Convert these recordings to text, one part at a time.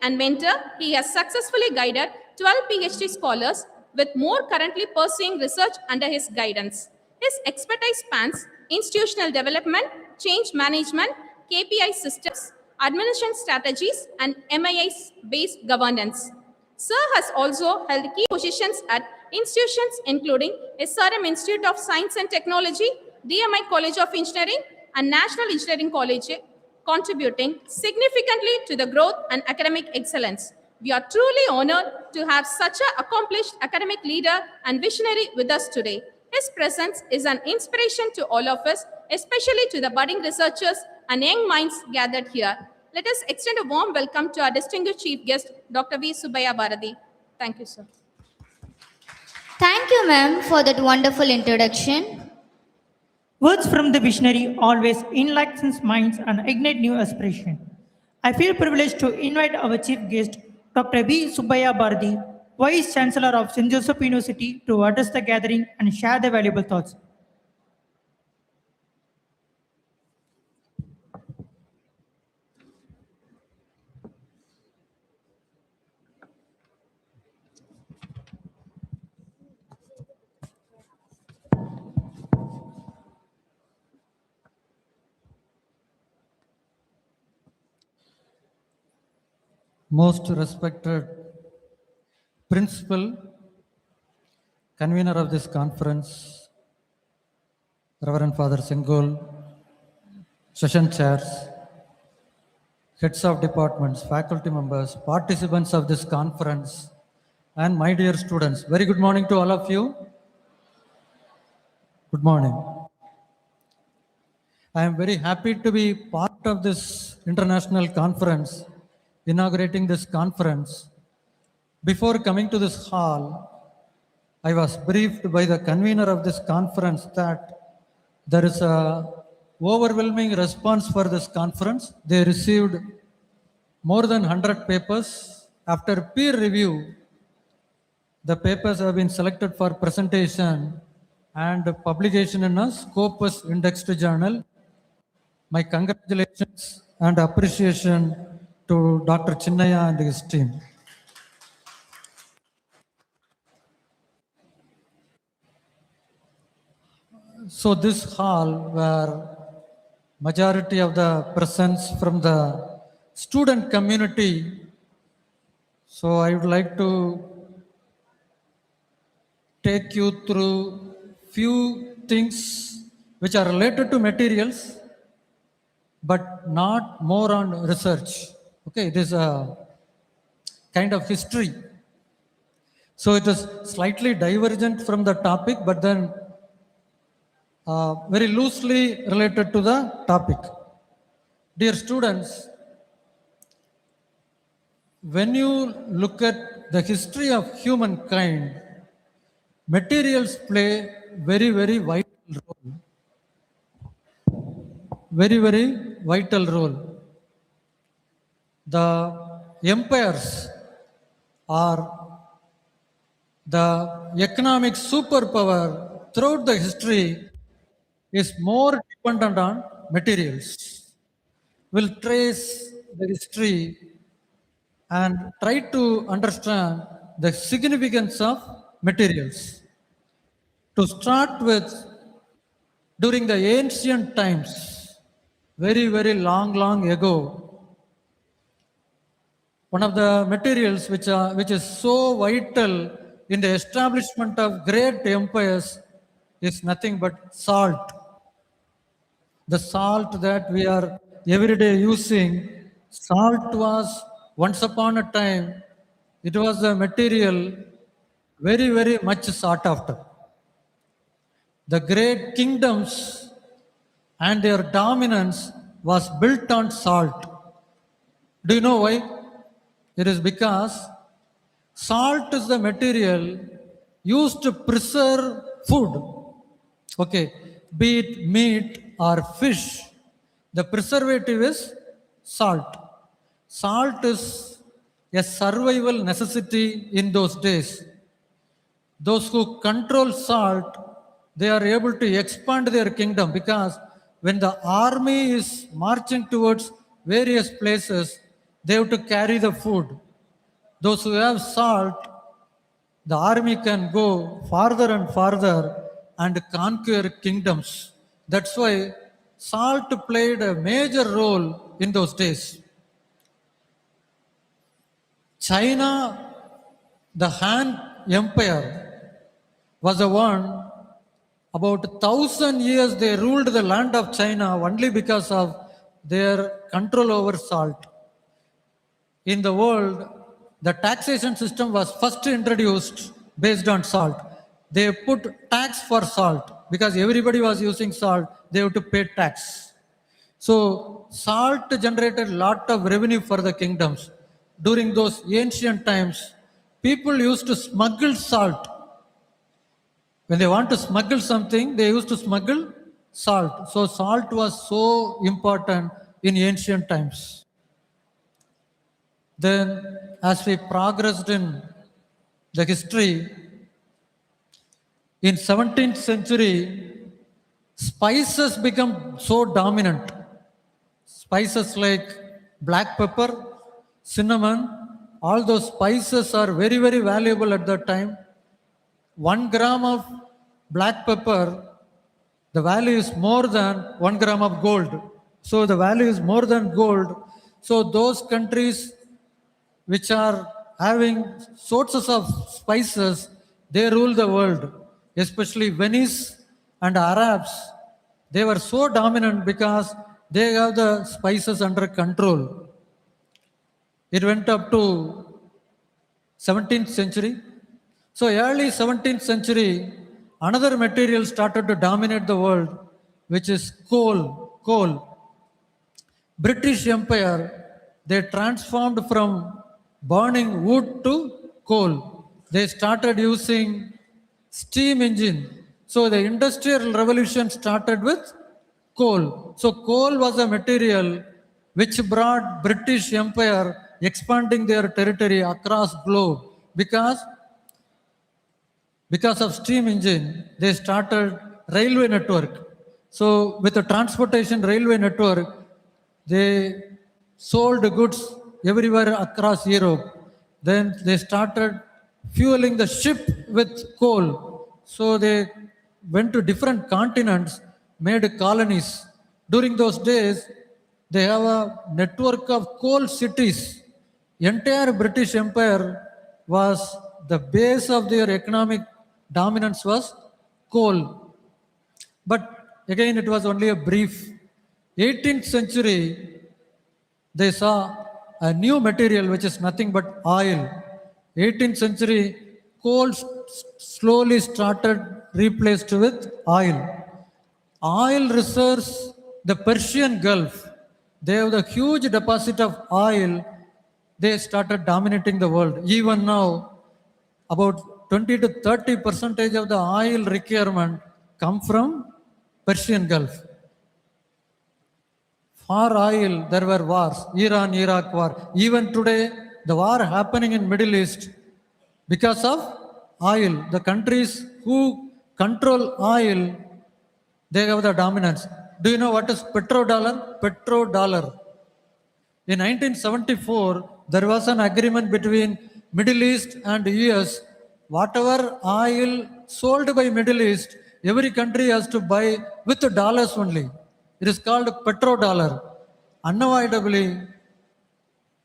and mentor, he has successfully guided 12 PhD scholars, with more currently pursuing research under his guidance. His expertise spans institutional development, change management, KPI systems, administration strategies, and MIS-based governance. Sir has also held key positions at institutions including SRM Institute of Science and Technology, DMI College of Engineering, and National Engineering College, contributing significantly to the growth and academic excellence. We are truly honored to have such an accomplished academic leader and visionary with us today. His presence is an inspiration to all of us, especially to the budding researchers and young minds gathered here. Let us extend a warm welcome to our distinguished chief guest, Dr. V. Subbaiah Bharati. Thank you, sir. Thank you, ma'am, for that wonderful introduction. Words from the visionary always enlighten minds and ignite new aspiration. I feel privileged to invite our chief guest, Dr. V. Subbaiah Bharati, Vice Chancellor of St. Joseph University, to address the gathering and share the valuable thoughts. Most respected principal, convener of this conference, Reverend Father Sengol, session chairs, heads of departments, faculty members, participants of this conference, and my dear students. Very good morning to all of you. Good morning. I am very happy to be part of this international conference, inaugurating this conference. Before coming to this hall, I was briefed by the convener of this conference that there is a overwhelming response for this conference. They received more than 100 papers. After peer review, the papers have been selected for presentation and publication in a Scopus indexed journal. My congratulations and appreciation to Dr. Chinnaya and his team. So this hall, where majority of the presence from the student community, so I would like to take you through few things which are related to materials, but not more on research. Okay, it is a kind of history. So it is slightly divergent from the topic, but then very loosely related to the topic. Dear students, when you look at the history of humankind, materials play very, very vital role. Very, very vital role. The empires are the economic superpower throughout the history is more dependent on materials. We'll trace the history and try to understand the significance of materials. To start with, during the ancient times, very, very long ago, one of the materials which is so vital in the establishment of great empires is nothing but salt. The salt that we are every day using, salt was once upon a time, it was a material very, very much sought after. The great kingdoms and their dominance was built on salt. Do you know why? It is because salt is the material used to preserve food. Okay, be it meat or fish, the preservative is salt. Salt is a survival necessity in those days. Those who control salt, they are able to expand their kingdom, because when the army is marching towards various places, they have to carry the food. Those who have salt, the army can go farther and farther and conquer kingdoms. That's why salt played a major role in those days. China, the Han Empire, was the one. About 1,000 years they ruled the land of China only because of their control over salt. In the world, the taxation system was first introduced based on salt. They put tax for salt because everybody was using salt, they have to pay tax. So salt generated a lot of revenue for the kingdoms. During those ancient times, people used to smuggle salt. When they want to smuggle something, they used to smuggle salt. So salt was so important in ancient times. Then, as we progressed in the history, in 17th century, spices become so dominant. Spices like black pepper, cinnamon, all those spices are very, very valuable at that time. 1 gram of black pepper, the value is more than 1 gram of gold. So the value is more than gold. So those countries which are having sources of spices, they rule the world. Especially Venice and Arabs, they were so dominant because they have the spices under control. It went up to 17th century. So early 17th century, another material started to dominate the world, which is coal. British Empire, they transformed from burning wood to coal. They started using steam engine. So the industrial revolution started with coal. So coal was a material which brought British Empire expanding their territory across globe because of steam engine, they started railway network. So with the transportation railway network, they sold goods everywhere across Europe. Then they started fueling the ship with coal. So they went to different continents, made colonies. During those days, they have a network of coal cities. Entire British Empire was the base of their economic dominance was coal. But again, it was only a brief. 18th century, they saw a new material which is nothing but oil. 18th century, coal slowly started replaced with oil. Oil reserves, the Persian Gulf, they have the huge deposit of oil. They started dominating the world. Even now, about 20 to 30% of the oil requirement come from Persian Gulf. For oil, there were wars, Iran-Iraq war. Even today, the war happening in Middle East because of oil. The countries who control oil, they have the dominance. Do you know what is petrodollar? Petrodollar. In 1974, there was an agreement between Middle East and US. Whatever oil sold by Middle East, every country has to buy with dollars only. It is called petrodollar. Unavoidably,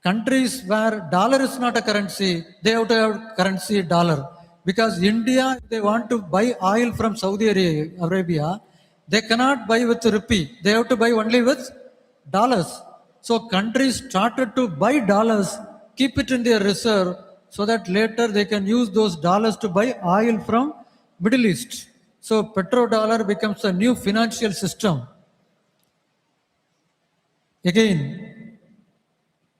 countries where dollar is not a currency, they have to have currency dollar. Because India, if they want to buy oil from Saudi Arabia, they cannot buy with rupee. They have to buy only with dollars. So countries started to buy dollars, keep it in their reserve, so that later they can use those dollars to buy oil from Middle East. So petrodollar becomes a new financial system. Again,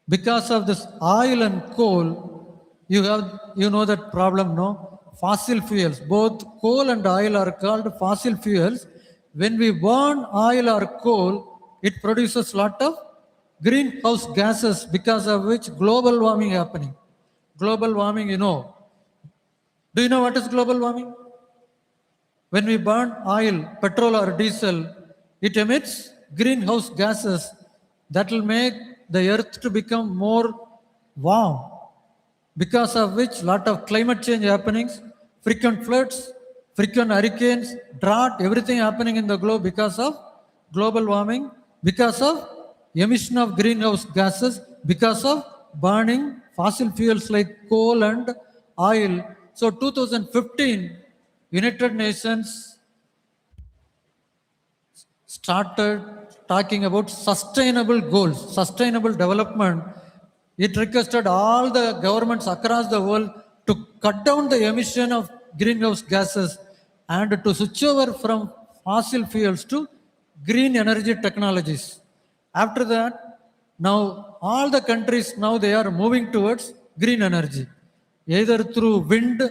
because of this oil and coal, you know that problem, no? Fossil fuels, both coal and oil are called fossil fuels. When we burn oil or coal, it produces a lot of greenhouse gases, because of which global warming happening. Global warming, you know. Do you know what is global warming? When we burn oil, petrol or diesel, it emits greenhouse gases that will make the earth to become more warm, because of which lot of climate change happenings, frequent floods, frequent hurricanes, drought, everything happening in the globe because of global warming, because of emission of greenhouse gases, because of burning fossil fuels like coal and oil. So 2015, United Nations started talking about sustainable goals, sustainable development. It requested all the governments across the world to cut down the emission of greenhouse gases and to switch over from fossil fuels to green energy technologies. After that, now all the countries now they are moving towards green energy, either through wind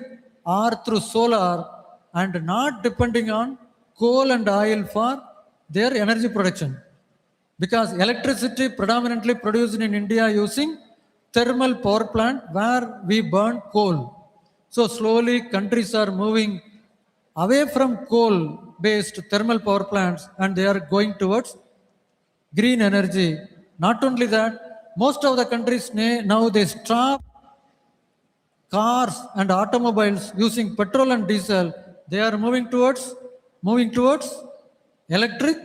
or through solar, and not depending on coal and oil for their energy production, because electricity predominantly produced in India using thermal power plant where we burn coal. So slowly countries are moving away from coal based thermal power plants and they are going towards green energy. Not only that, most of the countries now they stop cars and automobiles using petrol and diesel. They are moving towards electric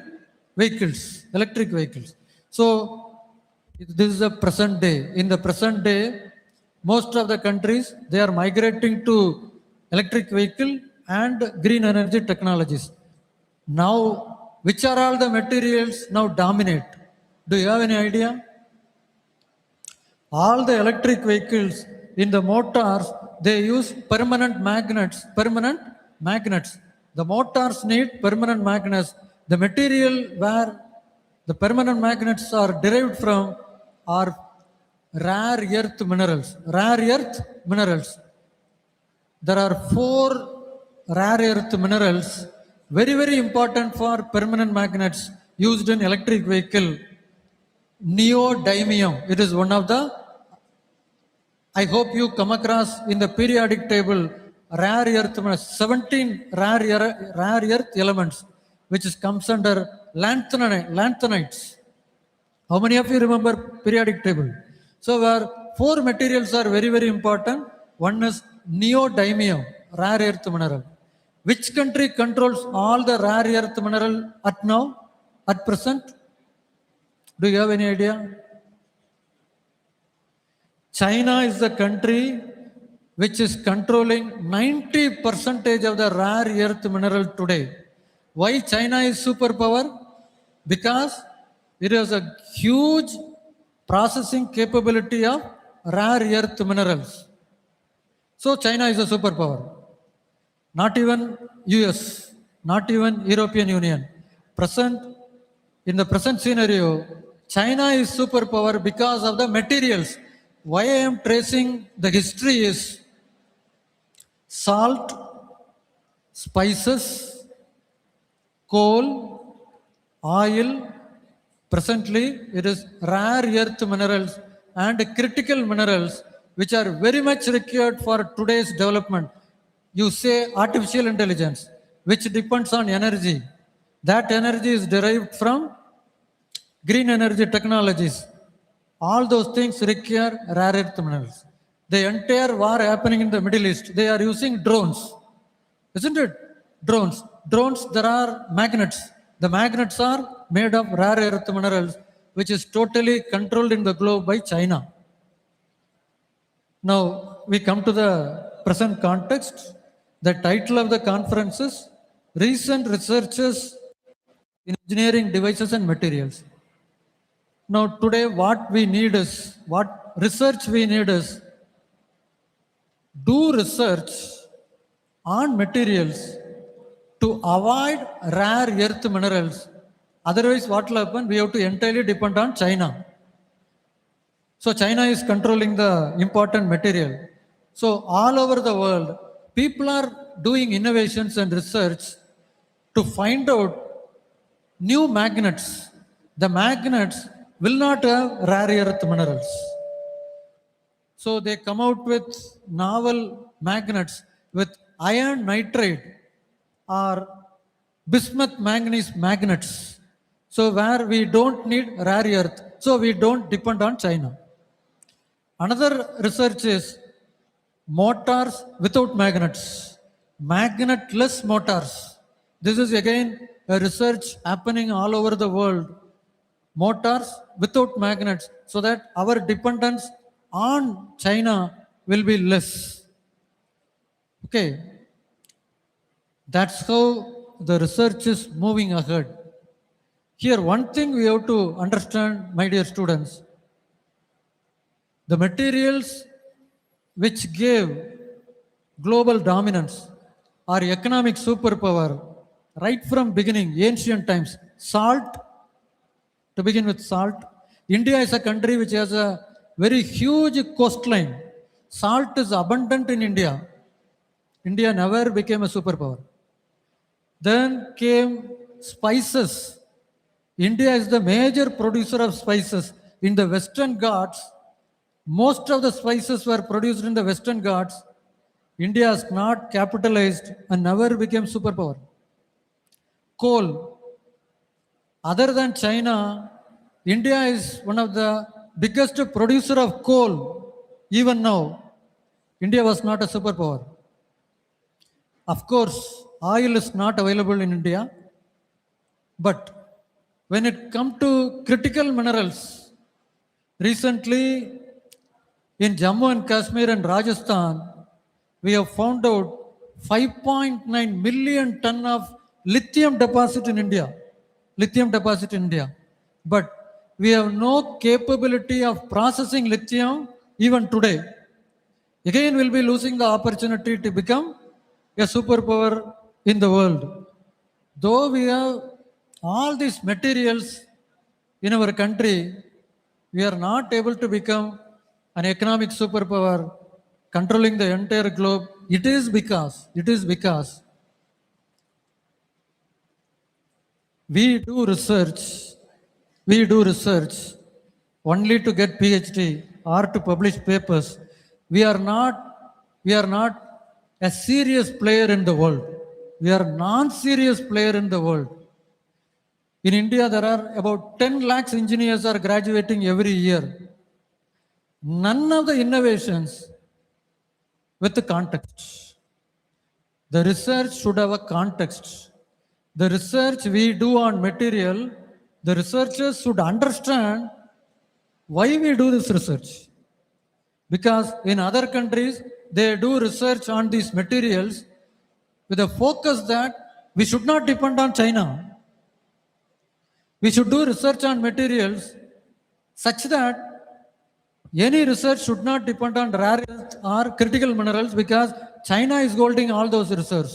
vehicles. So this is a present day. In the present day, most of the countries they are migrating to electric vehicle and green energy technologies. Now, which are all the materials now dominate? Do you have any idea? All the electric vehicles in the motors they use permanent magnets. The motors need permanent magnets. The material where the permanent magnets are derived from are rare earth minerals. There are 4 rare earth minerals very very important for permanent magnets used in electric vehicle. Neodymium, it is one of the, I hope you come across in the periodic table, rare earth, 17 rare earth elements, which comes under lanthanides. How many of you remember periodic table? So where 4 materials are very, very important. One is neodymium, rare earth mineral. Which country controls all the rare earth mineral at present? Do you have any idea? China is the country which is controlling 90% of the rare earth mineral today. Why China is superpower? Because it has a huge processing capability of rare earth minerals. So China is a superpower. Not even US, not even European Union. In the present scenario, China is superpower because of the materials. Why I am tracing the history is salt, spices, coal, oil. Presently, it is rare earth minerals and critical minerals which are very much required for today's development. You say artificial intelligence, which depends on energy. That energy is derived from green energy technologies. All those things require rare earth minerals. The entire war happening in the Middle East, they are using drones. Isn't it? Drones, there are magnets. The magnets are made of rare earth minerals, which is totally controlled in the globe by China. Now, we come to the present context. The title of the conference is Recent Researches in Engineering Devices and Materials. Now, today, what research we need is do research on materials to avoid rare earth minerals. Otherwise, what will happen? We have to entirely depend on China. So, China is controlling the important material. So, all over the world, people are doing innovations and research to find out new magnets. The magnets will not have rare earth minerals. So they come out with novel magnets with iron nitride or bismuth manganese magnets. So where we don't need rare earth, so we don't depend on China. Another research is motors without magnets, magnetless motors. This is again a research happening all over the world. Motors without magnets, so that our dependence on China will be less. Okay, that's how the research is moving ahead. Here, one thing we have to understand, my dear students, the materials which gave global dominance or economic superpower right from beginning, ancient times, salt, to begin with salt. India is a country which has a very huge coastline. Salt is abundant in India. India never became a superpower. Then came spices. India is the major producer of spices. In the Western Ghats, most of the spices were produced in the Western Ghats. India has not capitalized and never became superpower. Coal. Other than China, India is one of the biggest producer of coal. Even now, India was not a superpower. Of course, oil is not available in India, but when it comes to critical minerals, recently in Jammu and Kashmir and Rajasthan, we have found out 5.9 million ton of lithium deposit in India. Lithium deposit in India. But we have no capability of processing lithium even today. Again, we'll be losing the opportunity to become a superpower in the world. Though we have all these materials in our country, we are not able to become an economic superpower controlling the entire globe. It is because we do research only to get PhD or to publish papers. We are not a serious player in the world. We are non-serious player in the world. In India, there are about 10 lakhs engineers are graduating every year. None of the innovations with the context. The research should have a context. The research we do on material, the researchers should understand why we do this research. Because in other countries, they do research on these materials with a focus that we should not depend on China. We should do research on materials such that any research should not depend on rare earth or critical minerals, because China is holding all those research.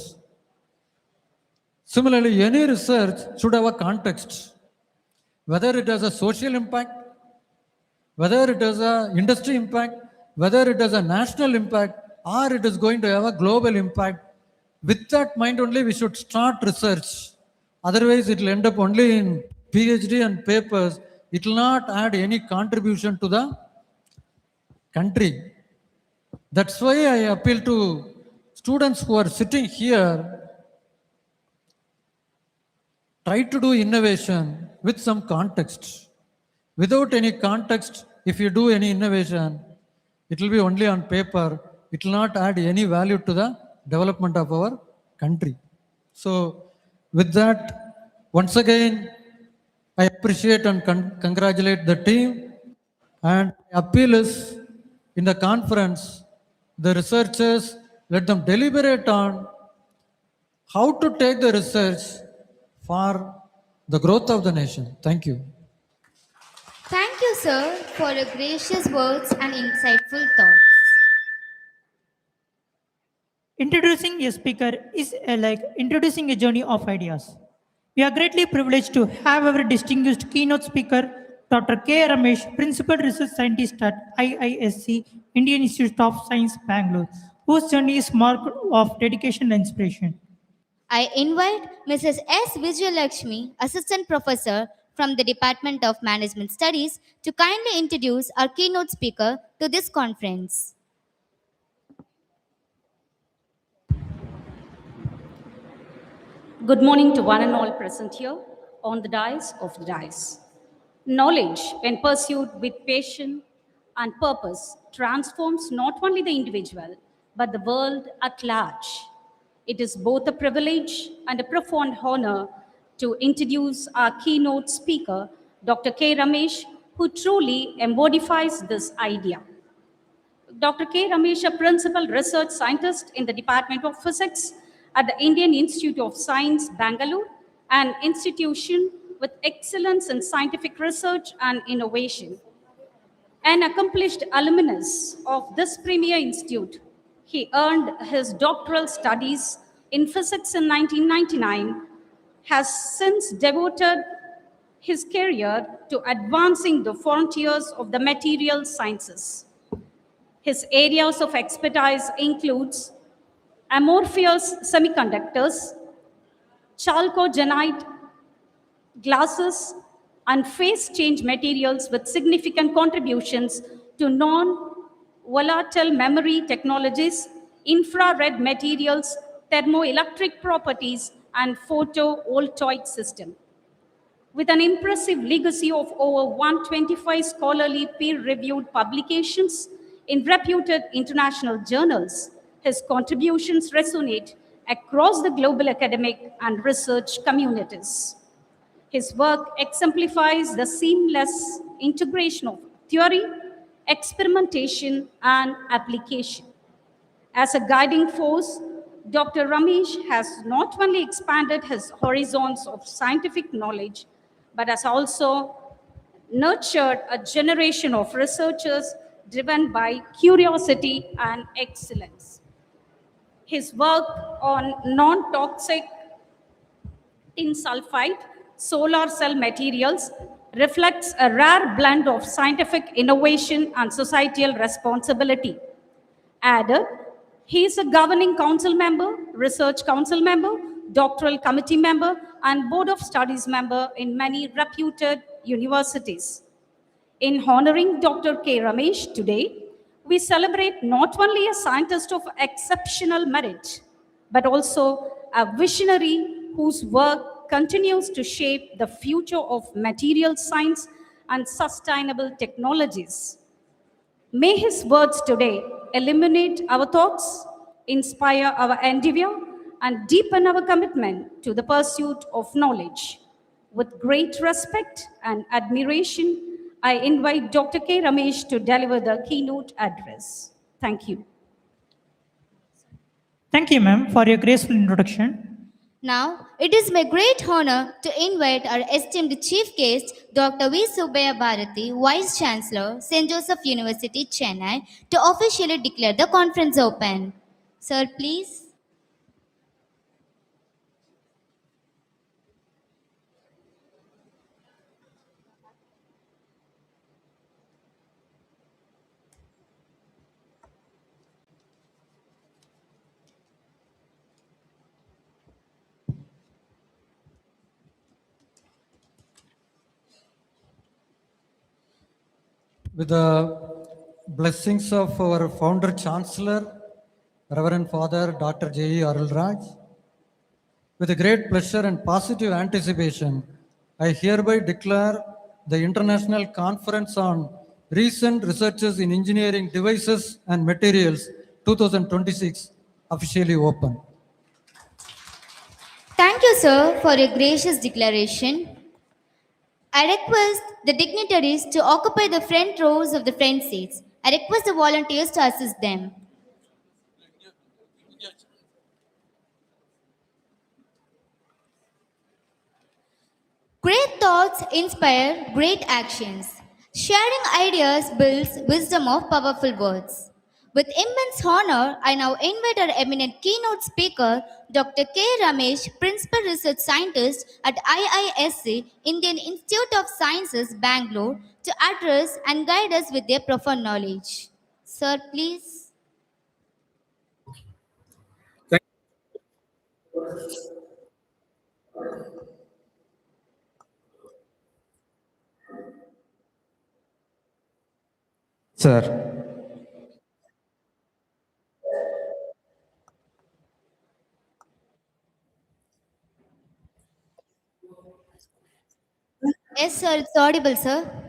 Similarly, any research should have a context, whether it has a social impact, whether it has an industry impact, whether it has a national impact, or it is going to have a global impact. With that mind only, we should start research. Otherwise, it will end up only in PhD and papers. It will not add any contribution to the country. That's why I appeal to students who are sitting here, try to do innovation with some context. Without any context, if you do any innovation, it will be only on paper. It will not add any value to the development of our country. So, with that, once again, I appreciate and congratulate the team. And appeal is, in the conference, the researchers, let them deliberate on how to take the research for the growth of the nation. Thank you. Thank you, sir, for your gracious words and insightful thoughts. Introducing a speaker is like introducing a journey of ideas. We are greatly privileged to have our distinguished keynote speaker, Dr. K. Ramesh, Principal Research Scientist at IISc, Indian Institute of Science, Bangalore, whose journey is marked of dedication and inspiration. I invite Mrs. S. Vijayalakshmi, Assistant Professor from the Department of Management Studies, to kindly introduce our keynote speaker to this conference. Good morning to one and all present here on the dais of the dais. Knowledge, when pursued with passion and purpose, transforms not only the individual, but the world at large. It is both a privilege and a profound honor to introduce our keynote speaker, Dr. K. Ramesh, who truly embodies this idea. Dr. K. Ramesh, a principal research scientist in the Department of Physics at the Indian Institute of Science, Bangalore, an institution with excellence in scientific research and innovation. An accomplished alumnus of this premier institute, he earned his doctoral studies in physics in 1999, has since devoted his career to advancing the frontiers of the material sciences. His areas of expertise includes amorphous semiconductors, chalcogenide glasses, and phase change materials with significant contributions to non-volatile memory technologies, infrared materials, thermoelectric properties, and photovoltaic system. With an impressive legacy of over 125 scholarly peer-reviewed publications in reputed international journals, his contributions resonate across the global academic and research communities. His work exemplifies the seamless integration of theory, experimentation, and application. As a guiding force, Dr. Ramesh has not only expanded his horizons of scientific knowledge, but has also nurtured a generation of researchers driven by curiosity and excellence. His work on non toxic tin sulfide solar cell materials reflects a rare blend of scientific innovation and societal responsibility. Added, he is a governing council member, research council member, doctoral committee member, and board of studies member in many reputed universities. In honoring Dr. K. Ramesh today, we celebrate not only a scientist of exceptional merit, but also a visionary whose work continues to shape the future of material science and sustainable technologies. May his words today illuminate our thoughts, inspire our endeavor, and deepen our commitment to the pursuit of knowledge. With great respect and admiration, I invite Dr. K. Ramesh to deliver the keynote address. Thank you. Thank you, ma'am, for your graceful introduction. Now, it is my great honor to invite our esteemed chief guest, Dr. V. Subbaya Bharati, Vice Chancellor, St. Joseph University, Chennai, to officially declare the conference open. Sir, please. With the blessings of our founder chancellor, Reverend Father Dr. J.E. ARUL Raj, with a great pleasure and positive anticipation, I hereby declare the International Conference on Recent Researches in Engineering Devices and Materials 2026 officially open. Thank you, sir, for your gracious declaration. I request the dignitaries to occupy the front rows of the front seats. I request the volunteers to assist them. Great thoughts inspire great actions. Sharing ideas builds wisdom of powerful words. With immense honor, I now invite our eminent keynote speaker, Dr. K. Ramesh, Principal Research Scientist at IISc, Indian Institute of Sciences, Bangalore, to address and guide us with their profound knowledge. Sir, please. Sir, Yes, sir, it's audible, sir.